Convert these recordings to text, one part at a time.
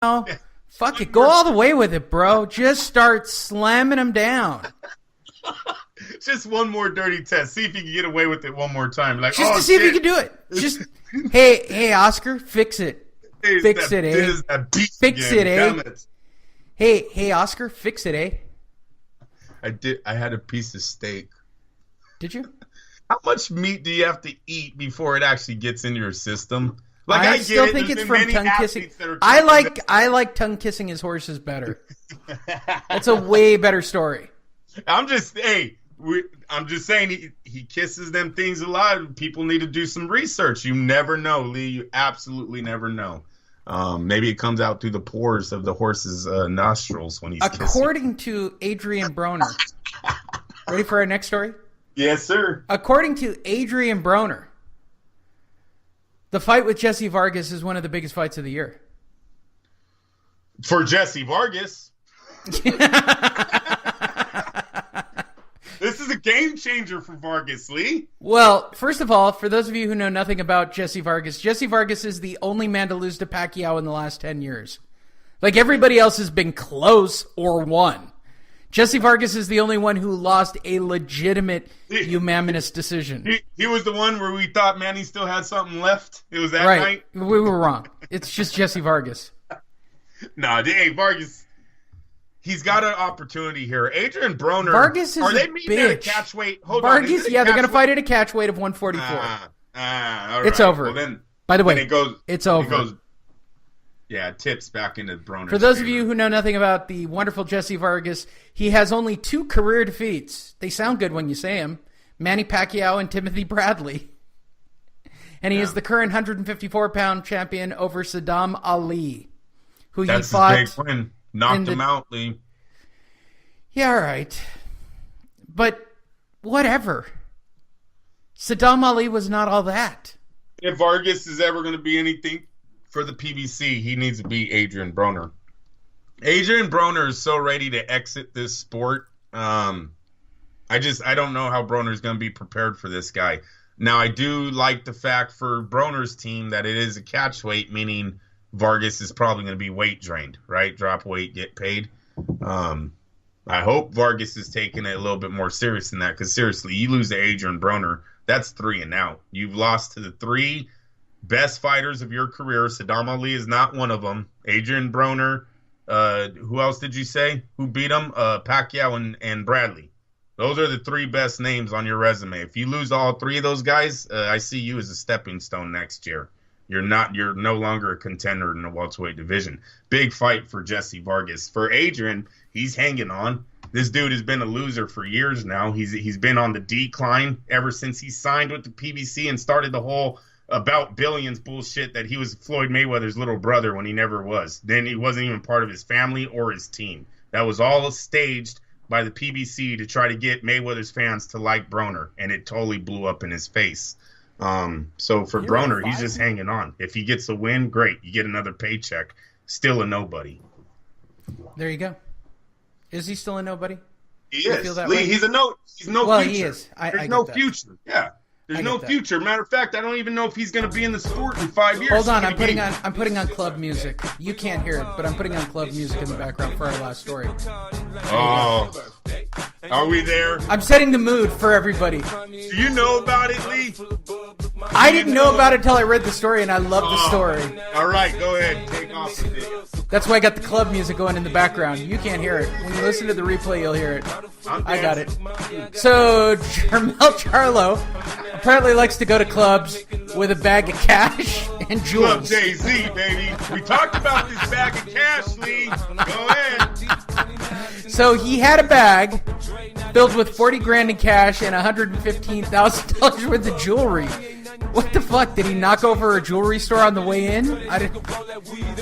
now. Fuck it. Go all the way with it, bro. Just start slamming them down. Just one more dirty test. See if you can get away with it one more time. Like, just to see if you can do it. Just, hey, Oscar, fix it. Fix it, eh? Fix it, eh? Hey, Oscar, fix it, eh? I had a piece of steak. Did you? How much meat do you have to eat before it actually gets into your system? Like, I still think it's from tongue kissing. I like tongue kissing his horses better. That's a way better story. I'm just saying he kisses them things a lot. People need to do some research. You never know, Lee. You absolutely never know. Maybe it comes out through the pores of the horse's nostrils when he's According to Adrian Broner. Ready for our next story? Yes, sir. According to Adrian Broner, the fight with Jesse Vargas is one of the biggest fights of the year. For Jesse Vargas. This is a game changer for Vargas, Lee. Well, first of all, for those of you who know nothing about Jesse Vargas is the only man to lose to Pacquiao in the last 10 years. Like, everybody else has been close or won. Jesse Vargas is the only one who lost a legitimate unanimous decision. He was the one where we thought Manny still had something left. It was that night. We were wrong. It's just Jesse Vargas. Hey, Vargas, he's got an opportunity here. Adrian Broner. Vargas is are they meeting at a catch weight? Hold Vargas, on. They're going to fight at a catch weight of 144. All right. It's over. Well, then, by the way, it's over. It tips back into Broner. For those of you who know nothing about the wonderful Jesse Vargas, he has only 2 career defeats. They sound good when you say them. Manny Pacquiao and Timothy Bradley. And he is the current 154-pound champion over Saddam Ali, who That's he fought. His big win. Knocked him out, Lee. Yeah, all right. But whatever. Saddam Ali was not all that. If Vargas is ever going to be anything for the PBC, he needs to be Adrian Broner. Adrian Broner is so ready to exit this sport. I don't know how Broner's going to be prepared for this guy. Now, I do like the fact for Broner's team that it is a catch weight, meaning Vargas is probably going to be weight drained, right? Drop weight, get paid. I hope Vargas is taking it a little bit more serious than that, because seriously, you lose to Adrian Broner, that's 3 and out. You've lost to the 3 best fighters of your career. Saddam Ali is not one of them. Adrian Broner, who else did you say? Who beat him? Pacquiao and Bradley. Those are the 3 best names on your resume. If you lose all 3 of those guys, I see you as a stepping stone next year. You're no longer a contender in the welterweight division. Big fight for Jesse Vargas. For Adrian, he's hanging on. This dude has been a loser for years now. He's been on the decline ever since he signed with the PBC and started the whole about billions bullshit that he was Floyd Mayweather's little brother when he never was. Then he wasn't even part of his family or his team. That was all staged by the PBC to try to get Mayweather's fans to like Broner, and it totally blew up in his face. So for Broner, he's just hanging on. If he gets a win, great. You get another paycheck. Still a nobody. There you go. Is he still a nobody? He is. Lee, he's no future. He is. There's no future. Yeah. There's no future. Matter of fact, I don't even know if he's going to be in the sport in 5 years. Hold on, I'm putting on club music. You can't hear it, but I'm putting on club music in the background for our last story. Oh, are we there? I'm setting the mood for everybody. Do you know about it, Lee? I didn't know about it until I read the story, and I love the story. All right, go ahead. Take off with it. That's why I got the club music going in the background. You can't hear it. When you listen to the replay, you'll hear it. I got it. So, Jermel Charlo apparently likes to go to clubs with a bag of cash and jewels. Club Jay-Z, baby. We talked about this bag of cash, Lee. Go ahead. So he had a bag filled with 40 grand in cash and $115,000 worth of jewelry. What the fuck? Did he knock over a jewelry store on the way in?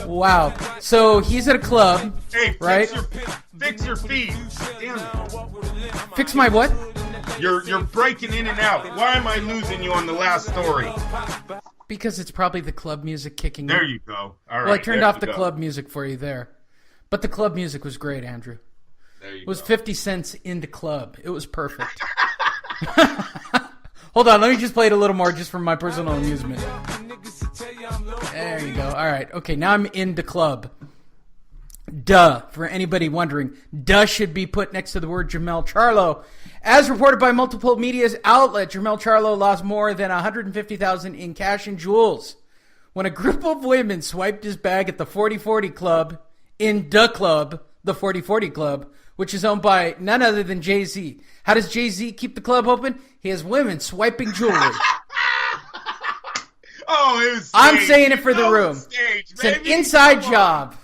Wow. So he's at a club, right? Fix your feed. Damn it. Fix my what? You're breaking in and out. Why am I losing you on the last story? Because it's probably the club music kicking in. There you go. All right. Well, I turned off the club music for you there. But the club music was great, Andrew. It was 50 cents in the club. It was perfect. Hold on, let me just play it a little more just for my personal amusement. There you go. All right. Okay, now I'm in the club. Duh, for anybody wondering. Duh should be put next to the word Jermell Charlo. As reported by multiple media outlets, Jermell Charlo lost more than $150,000 in cash and jewels when a group of women swiped his bag at the 4040 Club in the club, the 4040 Club, which is owned by none other than Jay-Z. How does Jay-Z keep the club open? He has women swiping jewelry. Oh, it was staged. I'm saying it for the room. It's an inside job.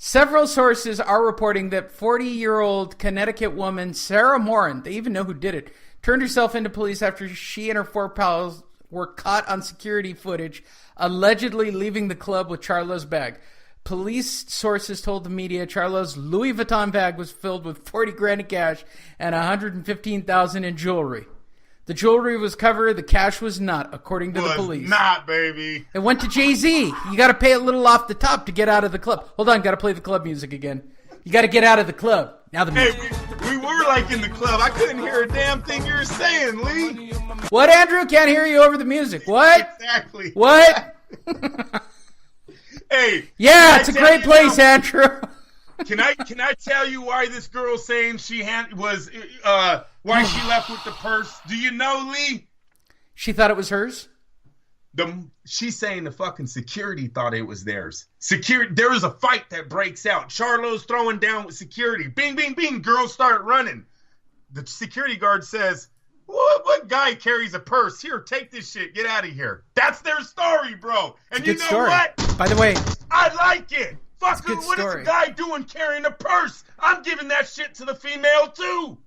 Several sources are reporting that 40-year-old Connecticut woman Sarah Morin, they even know who did it, turned herself into police after she and her 4 pals were caught on security footage, allegedly leaving the club with Charlo's bag. Police sources told the media Charlo's Louis Vuitton bag was filled with $40,000 in cash and $115,000 in jewelry. The jewelry was covered, the cash was not, according to the police. Not, baby. It went to Jay-Z. You got to pay a little off the top to get out of the club. Hold on, got to play the club music again. You got to get out of the club. Now the music. Hey, we were like in the club. I couldn't hear a damn thing you were saying, Lee. What, Andrew? Can't hear you over the music. What? Exactly. What? Hey. Yeah, it's a great place, Andrew. Can I tell you why this girl's saying why she left with the purse? Do you know, Lee? She thought it was hers? She's saying the fucking security thought it was theirs. Security. There was a fight that breaks out. Charlo's throwing down with security. Bing, bing, bing. Girls start running. The security guard says, what guy carries a purse? Here, take this shit. Get out of here. That's their story, bro. And you know story. What? By the way, I like it. Fucker, what story. is the guy doing carrying a purse? I'm giving that shit to the female, too.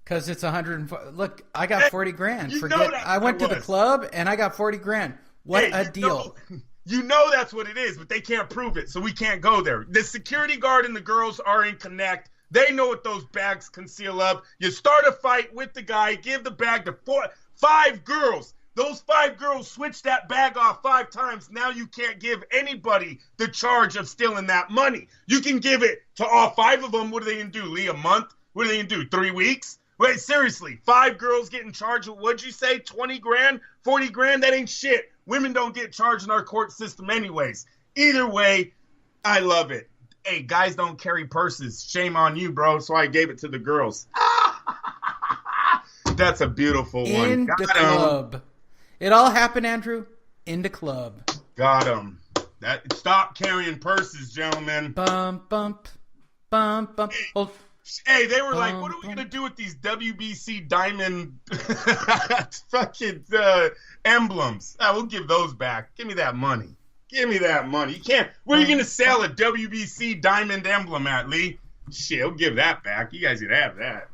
Because it's 100. Look, I got $40,000. Forget. I went to the club and I got $40,000. What a deal! You know that's what it is, but they can't prove it, so we can't go there. The security guard and the girls are in connect. They know what those bags conceal up. You start a fight with the guy, give the bag to 5 girls. Those 5 girls switch that bag off 5 times. Now you can't give anybody the charge of stealing that money. You can give it to all 5 of them. What are they going to do, Lee? A month? What are they going to do, 3 weeks? Wait, seriously, 5 girls getting charged with, what'd you say, $20,000, $40,000? That ain't shit. Women don't get charged in our court system anyways. Either way, I love it. Hey, guys don't carry purses. Shame on you, bro. So I gave it to the girls. That's a beautiful one. In the club. It all happened, Andrew, in the club. Got him. Stop carrying purses, gentlemen. Bump, bump, bump, bump. Hey, they were like, what are we going to do with these WBC diamond fucking emblems? We'll give those back. Give me that money. Give me that money. You can't. Where are you going to sell a WBC diamond emblem at, Lee? Shit, I'll give that back. You guys can have that.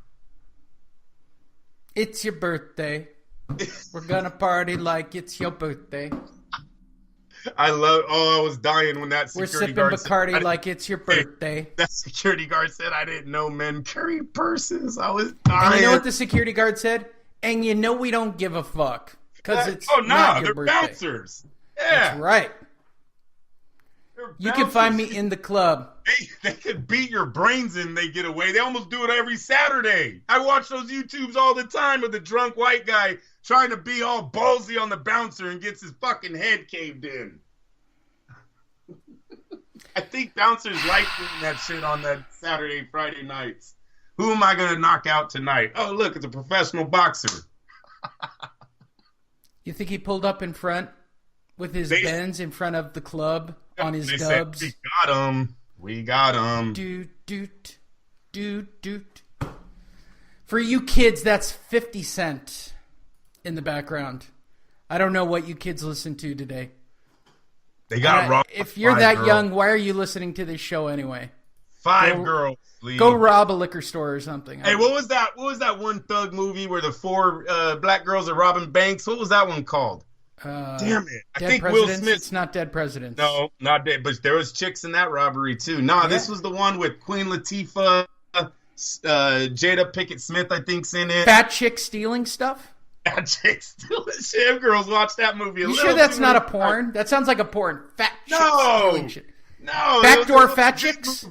It's your birthday. We're going to party like it's your birthday. I was dying when that security guard said. We're sipping Bacardi like it's your birthday. That security guard said, I didn't know men carry purses. I was dying. And you know what the security guard said? And you know we don't give a fuck. Because it's not your birthday. They're bouncers. Yeah. That's right. You can find me in the club. They could beat your brains in, they get away. They almost do it every Saturday. I watch those YouTubes all the time of the drunk white guy trying to be all ballsy on the bouncer and gets his fucking head caved in. I think bouncers like doing that shit on that Saturday, Friday nights. Who am I going to knock out tonight? Oh, look, it's a professional boxer. You think he pulled up in front with his Benz in front of the club on his dubs? Said, we got him. Doot, doot, doot, doot. For you kids, that's 50 Cent in the background. I don't know what you kids listen to today. They got robbed. If you're that young, why are you listening to this show anyway? 5 girls, please. Go rob a liquor store or something. Hey, what was that? What was that one thug movie where the 4 black girls are robbing banks? What was that one called? Damn it! I think Will Smith. It's not Dead Presidents. No, not Dead. But there was chicks in that robbery too. No, this was the one with Queen Latifah, Jada Pinkett Smith, I think's in it. Fat chick stealing stuff. Fat chick stealing shit. Girls watch that movie. You sure that's not a porn? That sounds like a porn. Fat chick stealing shit. No. Backdoor fat chicks.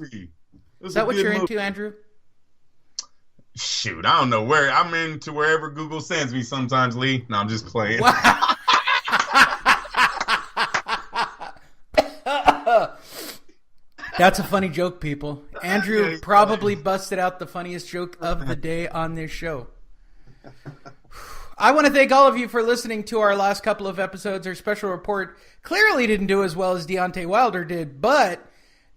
Is that what you're movie. into, Andrew? Shoot, I don't know where. I'm into wherever Google sends me sometimes, Lee. No, I'm just playing. Wow. That's a funny joke, people. Andrew probably busted out the funniest joke of the day on this show. I want to thank all of you for listening to our last couple of episodes. Our special report clearly didn't do as well as Deontay Wilder did, but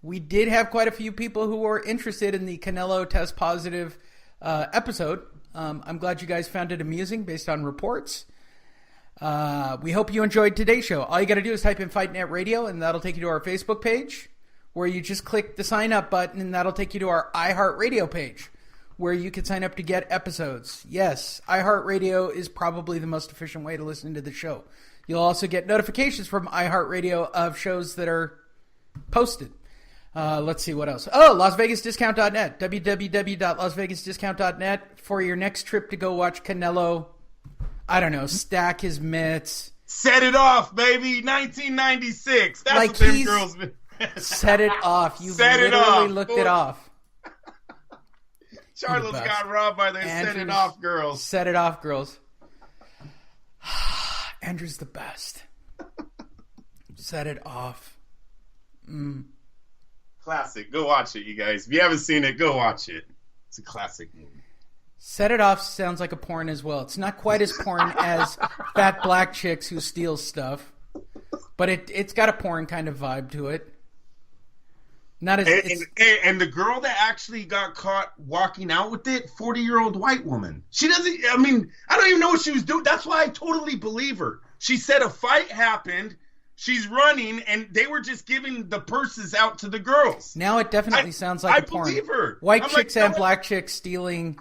we did have quite a few people who were interested in the Canelo test positive episode. I'm glad you guys found it amusing based on reports. We hope you enjoyed today's show. All you got to do is type in Fight Net Radio, and that'll take you to our Facebook page, where you just click the sign up button, and that'll take you to our iHeartRadio page, where you can sign up to get episodes. Yes, iHeartRadio is probably the most efficient way to listen to the show. You'll also get notifications from iHeartRadio of shows that are posted. Let's see what else. Oh, LasVegasDiscount.net. www.lasvegasdiscount.net for your next trip to go watch Canelo, I don't know, stack his mitts. Set it off, baby. 1996. That's like what them girls been. Set it off. You literally off, looked it off. Charlotte got robbed by their set it off girls. Set it off girls. Andrew's the best. Set it off. Classic. Go watch it, you guys. If you haven't seen it, go watch it. It's a classic movie. Set It Off sounds like a porn as well. It's not quite as porn as Fat Black Chicks Who Steal Stuff, but it's got a porn kind of vibe to it. Not as and the girl that actually got caught walking out with it, 40-year-old white woman. She doesn't. I mean, I don't even know what she was doing. That's why I totally believe her. She said a fight happened. She's running, and they were just giving the purses out to the girls. Now it definitely sounds like a porn. I believe her. White chicks and black chicks stealing.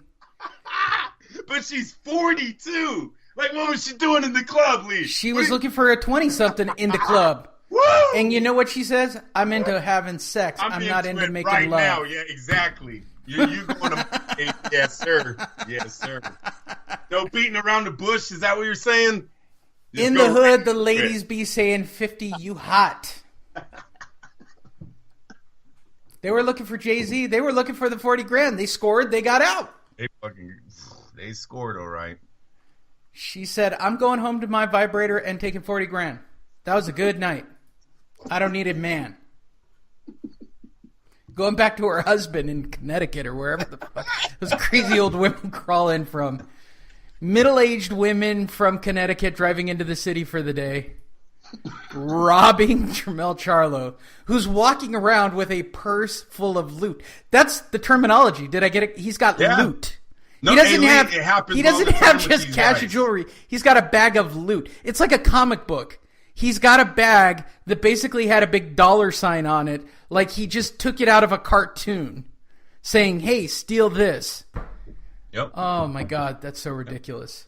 But she's 42. Like, what was she doing in the club, Lee? She was looking for a 20-something in the club. Woo! And you know what she says? I'm into having sex. I'm not into making right love. Now. Yeah, exactly. You going to... Yes, sir. Yes, sir. No beating around the bush. Is that what you're saying? Just in the hood, the ladies be saying 50, you hot. They were looking for Jay-Z. They were looking for the 40 grand. They scored. They got out. They scored all right. She said, I'm going home to my vibrator and taking 40 grand. That was a good night. I don't need a man. Going back to her husband in Connecticut or wherever the fuck those crazy old women crawl in from. Middle-aged women from Connecticut driving into the city for the day. Robbing Jermell Charlo, who's walking around with a purse full of loot. That's the terminology. Did I get it? He's got loot. No, he doesn't have just cash and jewelry. He's got a bag of loot. It's like a comic book. He's got a bag that basically had a big dollar sign on it, like he just took it out of a cartoon, saying, hey, steal this. Yep. Oh, my God. That's so ridiculous.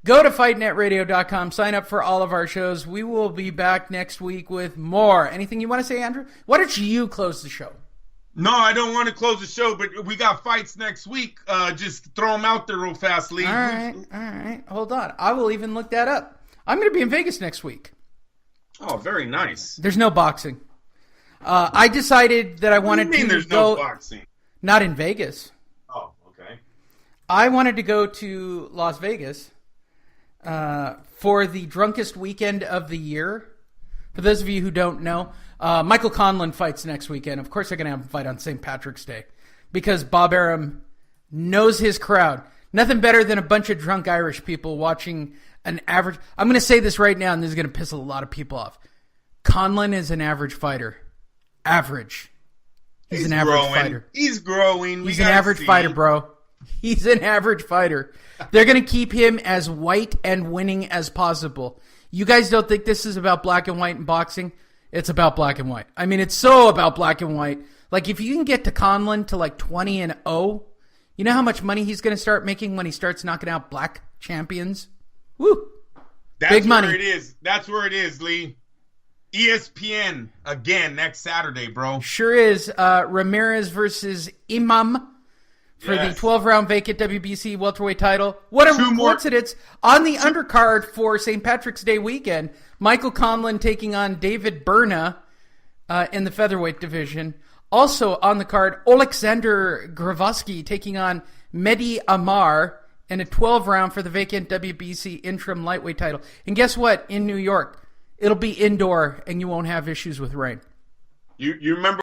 Go to fightnetradio.com. Sign up for all of our shows. We will be back next week with more. Anything you want to say, Andrew? Why don't you close the show? No, I don't want to close the show, but we got fights next week. Just throw them out there real fast, Lee. All right. Hold on. I will even look that up. I'm going to be in Vegas next week. Oh, very nice. There's no boxing. I decided that I wanted to there's go... no boxing? Not in Vegas. Oh, okay. I wanted to go to Las Vegas for the drunkest weekend of the year. For those of you who don't know, Michael Conlan fights next weekend. Of course, they're going to have a fight on St. Patrick's Day because Bob Arum knows his crowd. Nothing better than a bunch of drunk Irish people watching an average... I'm going to say this right now, and this is going to piss a lot of people off. Conlan is an average fighter. Average. He's an average fighter. He's growing. He's an average fighter, bro. He's an average fighter. They're going to keep him as white and winning as possible. You guys don't think this is about black and white in boxing? It's about black and white. I mean, it's so about black and white. Like, if you can get to Conlan to like 20-0, you know how much money he's going to start making when he starts knocking out black champions? Woo! Big money. That's where it is. That's where it is, Lee. ESPN again next Saturday, bro. Sure is. Ramirez versus Imam for the 12-round vacant WBC welterweight title. What a coincidence. On the undercard for St. Patrick's Day weekend, Michael Conlan taking on David Berna in the featherweight division. Also on the card, Alexander Gravosky taking on Mehdi Amar in a 12-round for the vacant WBC interim lightweight title. And guess what? In New York, it'll be indoor and you won't have issues with rain. You remember